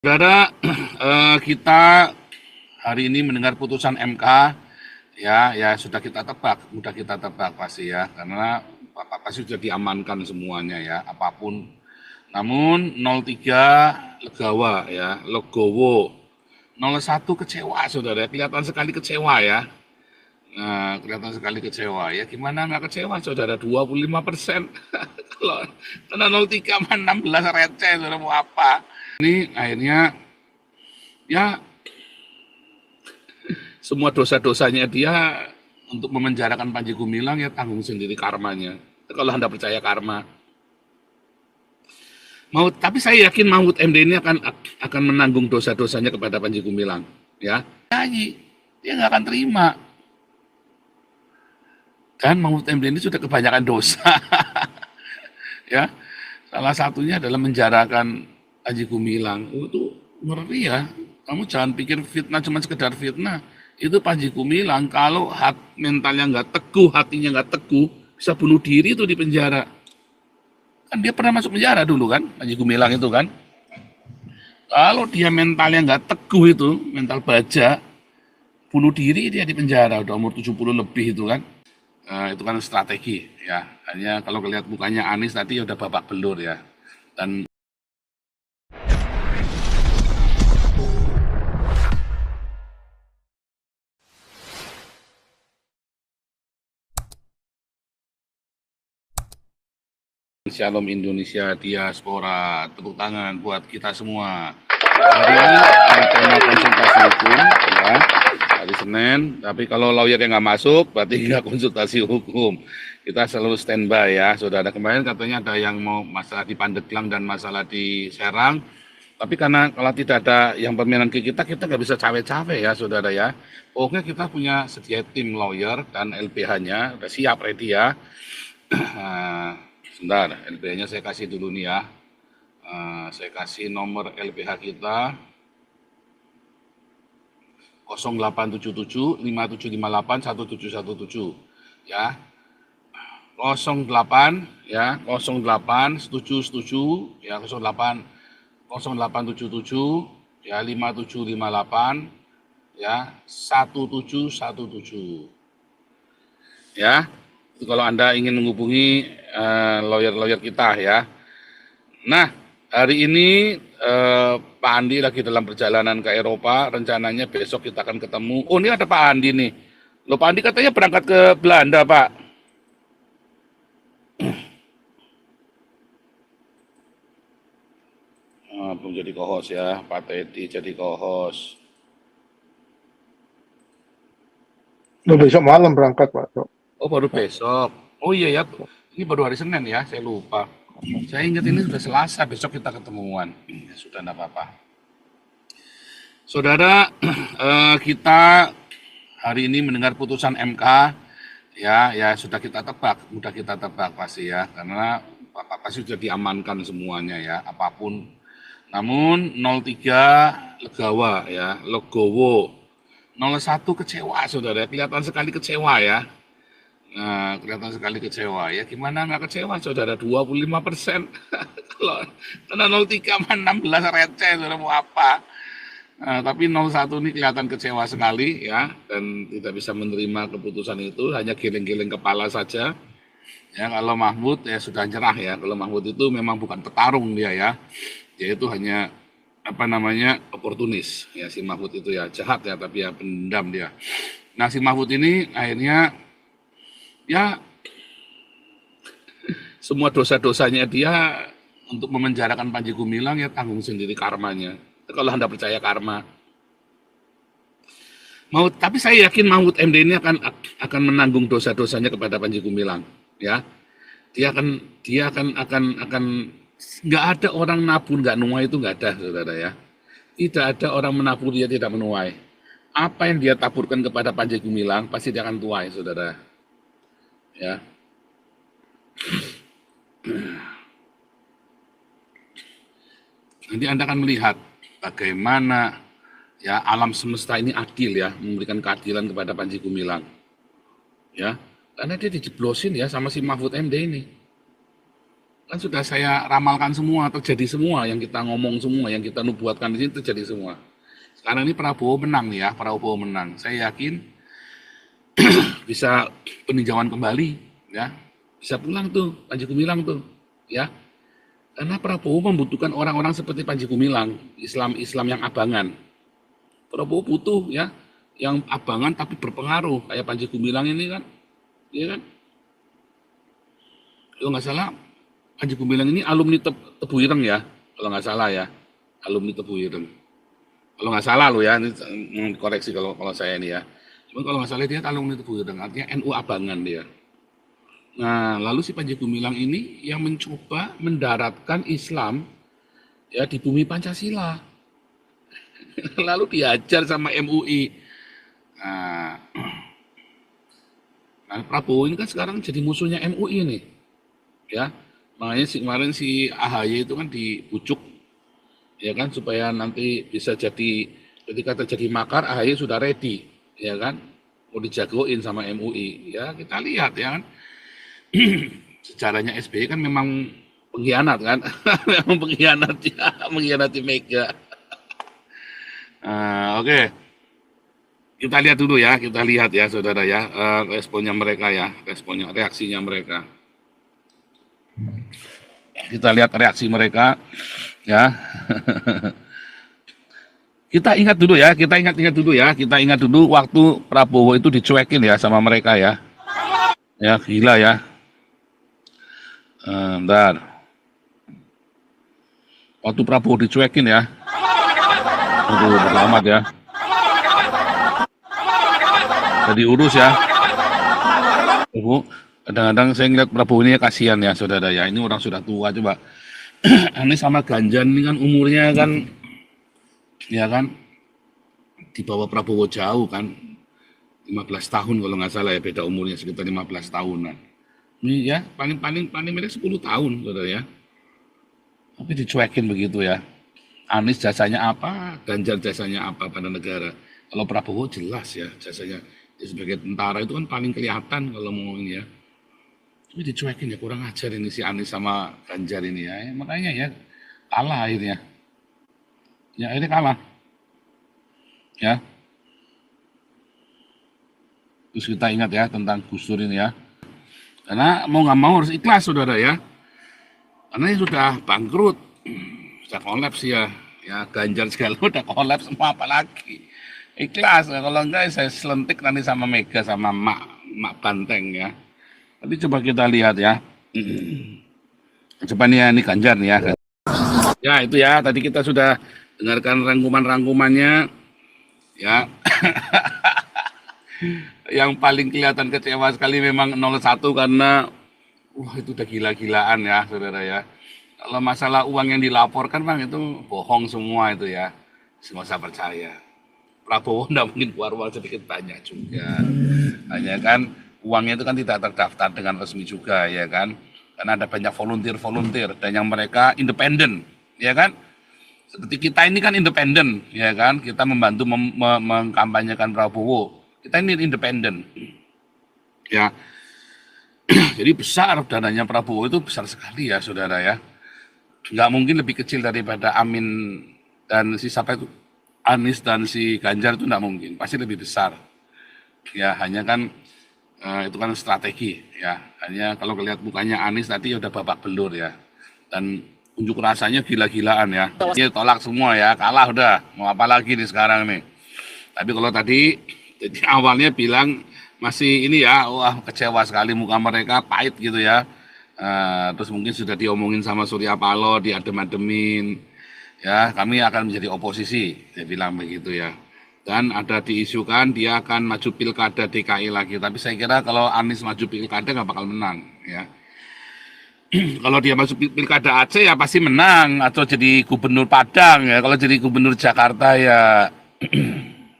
Saudara, kita hari ini mendengar putusan MK, ya sudah kita tebak, mudah kita tebak pasti ya, karena pasti sudah diamankan semuanya ya, apapun. Namun 03 legawa ya, legowo. 01 kecewa saudara, kelihatan sekali kecewa ya. Nah, kelihatan sekali kecewa ya. Gimana nggak kecewa saudara? 25%. Kalau karena 03 sama 16 receh, saudara mau apa? Ini akhirnya ya semua dosa-dosanya dia untuk memenjarakan Panji Gumilang ya tanggung sendiri karmanya. Kalau Anda percaya karma. Tapi saya yakin Mahfud MD ini akan menanggung dosa-dosanya kepada Panji Gumilang, ya. Dia nggak akan terima. Kan Mahfud MD ini sudah kebanyakan dosa. Ya. Salah satunya adalah menjarakan Panji Gumilang. Itu ngeri ya. Kamu jangan pikir fitnah cuma sekedar fitnah. Itu Panji Gumilang kalau mentalnya nggak teguh, hatinya nggak teguh, bisa bunuh diri itu di penjara. Kan dia pernah masuk penjara dulu kan, Panji Gumilang itu kan. Kalau dia mentalnya nggak teguh itu, mental baja, bunuh diri dia di penjara, udah umur 70 lebih itu kan. Itu kan strategi ya. Hanya kalau lihat mukanya Anies tadi ya udah babak belur ya. Dan Shalom Indonesia Diaspora, tepuk tangan buat kita semua. Hari ini tema konsultasi hukum ya, hari Senin. Tapi kalau lawyer yang nggak masuk, berarti nggak konsultasi hukum. Kita selalu standby ya, saudara. Kemarin katanya ada yang mau masalah di Pandeglang dan masalah di Serang. Tapi karena kalau tidak ada yang permainan ke kita nggak bisa cawe-cawe ya, saudara ya. Pokoknya kita punya sedia tim lawyer dan LPH-nya, udah siap, ready ya. Sebentar, LPH-nya saya kasih dulu nih ya. Saya kasih nomor LPH kita 0877 5758 1717 ya. 08 ya, 08 setuju ya, 08 0877 ya 5758 ya 1717 ya. Itu kalau Anda ingin menghubungi lawyer-lawyer kita ya. Nah, hari ini Pak Andi lagi dalam perjalanan ke Eropa, rencananya besok kita akan ketemu. Oh, ini ada Pak Andi nih. Loh, Pak Andi katanya berangkat ke Belanda, Pak. Belum jadi co-host ya, Pak Teddy jadi co-host. Besok malam berangkat, Pak. Oh, baru besok. Oh iya ya, ini baru hari Senin ya, saya lupa. Saya ingat ini sudah Selasa, besok kita ketemuan. Ya, sudah enggak apa-apa. Saudara, kita hari ini mendengar putusan MK, ya sudah kita tebak, mudah kita tebak pasti ya, karena pasti sudah diamankan semuanya ya, apapun. Namun 03 legawa ya, legowo. 01 kecewa saudara, kelihatan sekali kecewa ya. Nah, kelihatan sekali kecewa ya. Gimana nggak kecewa saudara? 25%. Kalau karena 03 sama 16 receh, saudara mau apa? Nah, tapi 01 ini kelihatan kecewa sekali ya, dan tidak bisa menerima keputusan itu, hanya geleng-geleng kepala saja. Ya, kalau Mahfud ya sudah nyerah ya. Kalau Mahfud itu memang bukan petarung dia ya. Dia itu hanya oportunis ya, si Mahfud itu ya, jahat ya, tapi ya pendam dia. Nah, si Mahfud ini akhirnya ya semua dosa-dosanya dia untuk memenjarakan Panji Gumilang ya tanggung sendiri karmanya. Kalau Anda percaya karma. Tapi saya yakin Mahfud MD ini akan menanggung dosa-dosanya kepada Panji Gumilang, ya. Dia akan nggak ada orang nabur nggak nuai, itu nggak ada, saudara ya. Tidak ada orang menabur dia tidak menuai. Apa yang dia taburkan kepada Panji Gumilang pasti dia akan tuai, saudara. Ya. Nanti Anda akan melihat bagaimana ya alam semesta ini adil ya, memberikan keadilan kepada Panji Gumilang. Ya, karena dia dijeblosin ya sama si Mahfud MD ini. Kan sudah saya ramalkan semua, terjadi semua, yang kita ngomong semua, yang kita nubuatkan di sini terjadi semua. Sekarang ini Prabowo menang nih ya, Prabowo menang. Saya yakin bisa peninjauan kembali, ya, bisa pulang tuh Panji Gumilang tuh, ya. Karena Prabowo membutuhkan orang-orang seperti Panji Gumilang, Islam-Islam yang abangan. Prabowo butuh ya, yang abangan tapi berpengaruh kayak Panji Gumilang ini kan, ya kan? Kalau nggak salah Panji Gumilang ini alumni Tebu Ireng ya, kalau nggak salah ya, alumni Tebu Ireng. Kalau nggak salah lo ya, ini koreksi kalau saya ini ya. Cuma kalau nggak salah dia alumni Tebu Ireng, artinya NU abangan dia. Nah, lalu si Panji Gumilang ini yang mencoba mendaratkan Islam ya di bumi Pancasila. Lalu diajar sama MUI. Nah, Prabowo ini kan sekarang jadi musuhnya MUI nih, ya. Makanya kemarin si AHY itu kan dibujuk, ya kan, supaya nanti bisa jadi ketika terjadi makar AHY sudah ready, ya kan, mau dijagoin sama MUI. Ya kita lihat ya kan, sejarahnya SBY kan memang pengkhianat kan, memang pengkhianat ya, mengkhianati Mega. Oke. Kita lihat dulu ya, kita lihat ya saudara ya, responnya mereka ya, responnya, reaksinya mereka. Kita lihat reaksi mereka ya. Kita ingat dulu ya, kita ingat dulu waktu Prabowo itu dicuekin ya sama mereka ya. Ya gila ya. Bentar. Waktu Prabowo dicuekin ya. Aduh, amat ya. Jadi urus ya. Ibu, kadang-kadang saya ngeliat Prabowo ini kasihan ya saudara ya. Ini orang sudah tua coba. Ini sama Ganjar ini kan umurnya kan, ya kan, di bawah Prabowo jauh kan. 15 tahun kalau nggak salah ya, beda umurnya sekitar 15 tahunan. Ini ya, paling mereka 10 tahun saudara ya. Tapi dicuekin begitu ya. Anies jasanya apa, Ganjar jasanya apa pada negara. Kalau Prabowo jelas ya jasanya. Ya, sebagai tentara itu kan paling kelihatan kalau mau ini ya. Tapi dicuekin ya, kurang ajar ini si Anies sama Ganjar ini ya. Makanya ya kalah akhirnya. Ya akhirnya kalah. Ya. Terus kita ingat ya tentang Gus Dur ini ya. Karena mau nggak mau harus ikhlas saudara ya. Karena ini sudah bangkrut, sudah kolaps ya. Ya Ganjar segala udah kolaps semua apalagi. Ikhlas, kalau enggak saya selentik nanti sama Mega sama Mak Banteng ya. Tapi coba kita lihat ya. Coba nih ya, ini Ganjar nih ya. Ya itu ya, tadi kita sudah dengarkan rangkuman-rangkumannya. Ya. Yang paling kelihatan kecewa sekali memang 01 karena wah itu udah gila-gilaan ya saudara ya. Kalau masalah uang yang dilaporkan bang itu bohong semua itu ya. Semua saya percaya. Prabowo tidak mungkin keluar uang sedikit banyak juga. Hanya kan uangnya itu kan tidak terdaftar dengan resmi juga ya kan. Karena ada banyak volunteer dan yang mereka independen ya kan. Seperti kita ini kan independen ya kan. Kita membantu mengkampanyekan Prabowo. Kita ini independen. Ya. Jadi besar dananya Prabowo itu besar sekali ya saudara ya. Nggak mungkin lebih kecil daripada Amin dan si siapa itu Anies dan si Ganjar itu nggak mungkin, pasti lebih besar. Ya hanya kan itu kan strategi ya. Hanya kalau lihat mukanya Anies tadi udah babak belur ya. Dan unjuk rasanya gila-gilaan ya. Ini tolak semua ya, kalah udah. Mau apa lagi nih sekarang nih. Tapi kalau tadi jadi awalnya bilang masih ini ya, wah kecewa sekali muka mereka, pahit gitu ya. Terus mungkin sudah diomongin sama Surya Paloh, diadem-ademin. Ya, kami akan menjadi oposisi, dia bilang begitu ya. Dan ada diisukan dia akan maju pilkada DKI lagi. Tapi saya kira kalau Anies maju pilkada nggak bakal menang ya. Kalau dia masuk pilkada Aceh ya pasti menang atau jadi gubernur Padang ya. Kalau jadi gubernur Jakarta ya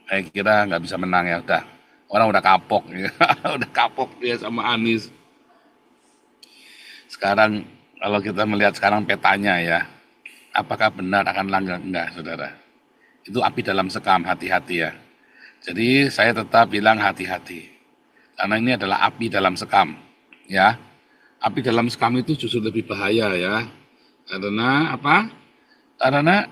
saya kira nggak bisa menang ya udah. Orang udah kapok ya. Udah kapok dia sama Anies. Sekarang kalau kita melihat sekarang petanya ya. Apakah benar akan langgeng? Enggak, saudara. Itu api dalam sekam, hati-hati ya. Jadi saya tetap bilang hati-hati. Karena ini adalah api dalam sekam. Ya. api dalam sekam itu justru lebih bahaya ya. Karena apa? Karena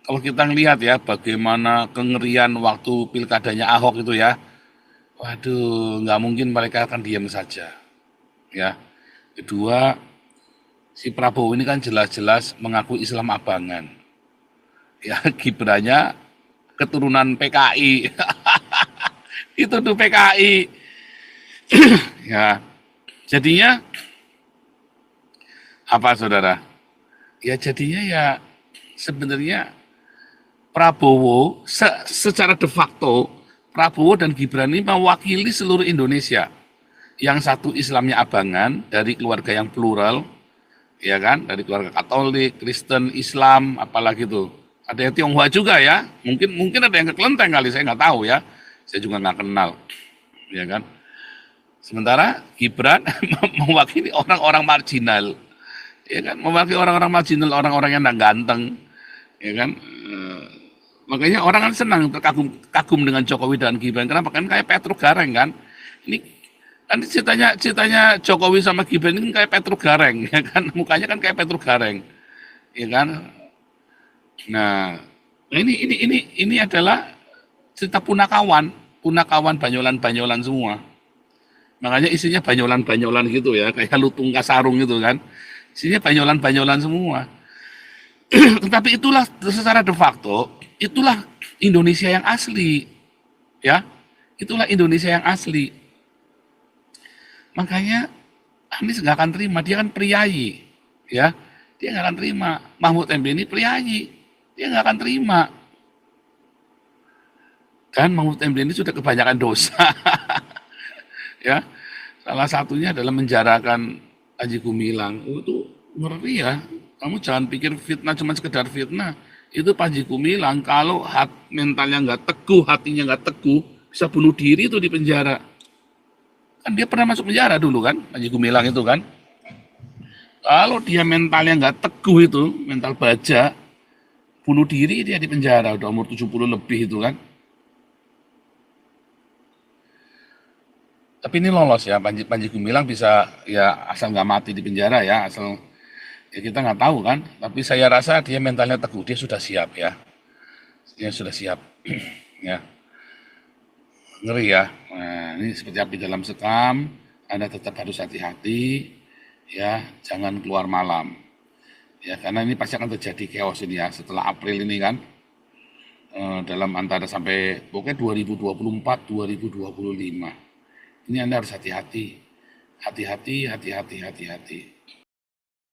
kalau kita ngelihat ya bagaimana kengerian waktu pilkadanya Ahok itu ya, waduh, nggak mungkin mereka akan diam saja. Ya. Kedua, si Prabowo ini kan jelas-jelas mengaku Islam abangan. Ya, Gibrannya keturunan PKI. Itu tuh PKI. Ya, jadinya apa saudara? Ya jadinya ya sebenarnya Prabowo secara de facto Prabowo dan Gibran ini mewakili seluruh Indonesia. Yang satu Islamnya abangan dari keluarga yang plural, ya kan, dari keluarga Katolik, Kristen, Islam, apalagi itu. Ada yang Tionghoa juga ya, mungkin ada yang ke Kelenteng kali, saya nggak tahu ya, saya juga nggak kenal, ya kan. Sementara Gibran mewakili orang-orang marginal, ya kan, mewakili orang-orang marginal, orang-orang yang nggak ganteng, ya kan. Makanya orang kan senang kagum dengan Jokowi dan Gibran. Kenapa? Kan kayak Petruk Gareng kan. Ini kan ceritanya Jokowi sama Gibran ini kayak Petruk Gareng, ya kan. Mukanya kan kayak Petruk Gareng, ya kan. Nah, ini adalah cerita punakawan banyolan semua. Makanya isinya banyolan gitu ya, kayak lutung kasarung gitu kan. Isinya banyolan semua. Tetapi itulah secara de facto, itulah Indonesia yang asli. Ya, itulah Indonesia yang asli. Makanya Anies nggak akan terima, dia kan priayi. Ya, dia nggak akan terima. Mahfud MD ini priayi, dia nggak akan terima. Kan Mahfud MD ini sudah kebanyakan dosa. Ya, salah satunya adalah menjarakan Panji Gumilang. Itu ngeri ya. Kamu jangan pikir fitnah cuma sekedar fitnah. Itu Panji Gumilang kalau mentalnya nggak teguh, hatinya nggak teguh, bisa bunuh diri itu di penjara. Kan dia pernah masuk penjara dulu kan, Panji Gumilang itu kan. Kalau dia mentalnya nggak teguh itu, mental baja, bunuh diri dia di penjara, udah umur 70 lebih itu kan. Tapi ini lolos ya, Panji Gumilang bisa ya asal nggak mati di penjara ya, asal ya kita nggak tahu kan. Tapi saya rasa dia mentalnya teguh, dia sudah siap ya, dia sudah siap. Ya, ngeri ya. Nah, ini seperti api dalam sekam, Anda tetap harus hati-hati, ya, jangan keluar malam. Ya, karena ini pasti akan terjadi chaos ini ya, setelah April ini kan, dalam antara sampai pokoknya 2024, 2025. Ini Anda harus hati-hati, hati-hati.